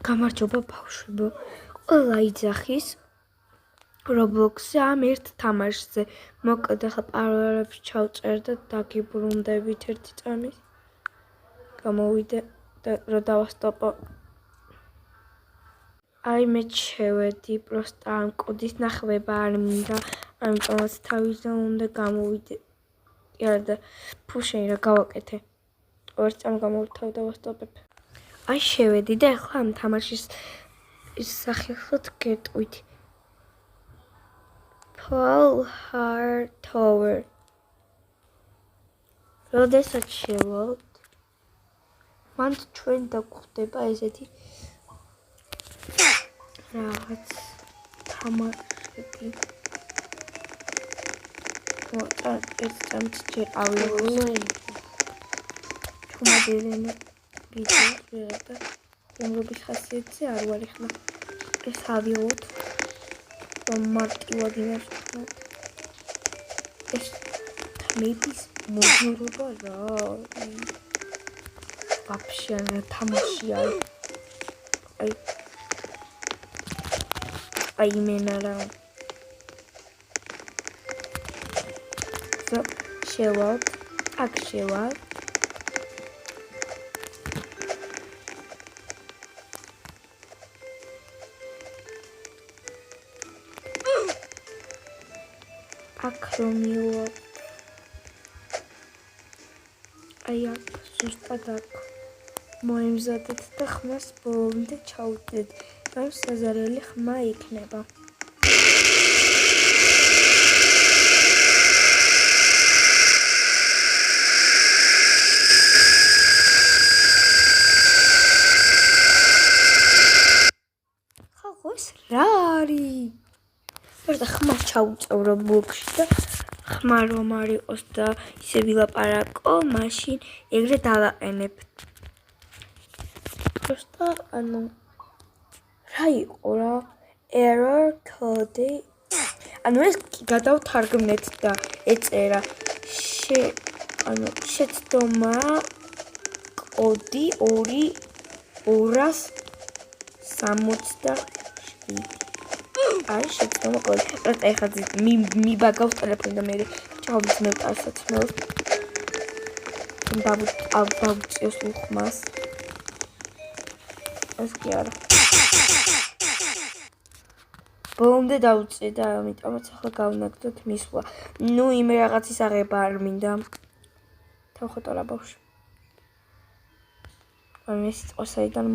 გამარჯობა ბავშვებო, ყველა იძახის Roblox-ზე ამ ერთ თამაშზე. მოკლედ ახლა პაროლებს ჩავწერ და დაგიბრუნდებით ერთი წამის. გამოვიდე და რა დავასტოპო. აი მე შევედი, პროსტა ამ კოდის ნახება არ მინდა, ამიტომაც თავისზე უნდა გამოვიდე. და ფუშენი რა გავაკეთე. ორ წამ გამოვთავ დავასტოპებ. აი შევედი და ახლა ამ თამაშის სახელს გეტყვით. Paul Hart Tower. როდესაც შევალთ, მან ჩვენ დაგვხდება ესეთი რაღაც თამაშები. მოწა ეს წამს ჯერ ავიღოთ. ჩუმადელენა ვიდეო და უმრობის ხასიათზე არ ვარ ახლა. ეს ავიღოთ. მარტივად იმართოთ. ეს თმების მოგორობა რა. вообще რა თამაშია. აი იმენა რა. შევალთ, აქ შევალთ. აქ რომიო აი აქ ზუსტად აქ მოემზადეთ და ხმას ბოლომდე ჩავდეთ და საზარელი ხმა იქნება. ხალხოს რა არის? და ხმა ჩაუწევ Roblox-ში და ხმა რომ არ იყოს და ისე ვილაპარაკო, მაშინ ეგრე დავაყენებ. просто ანუ რა იყო რა? error code. ანუ ეს გადავთარგმნეთ და ეწერა ანუ შეცდომა კოდი 267. აი შეცდომა კოდი. просто ეხლა მიბაგავს ტელეფონი და მე ჩავიძნევ ტალსაცმელს. დავუწიოს უხმას. ეს კი არა. ბოლომდე დავუწიე და ამიტომაც ახლა გავნაგდოთ მისვლა. ნუ იმ რაღაცის აღება არ მინდა. თავხოტარა ბავშვი. ამ ეს იყო საიდან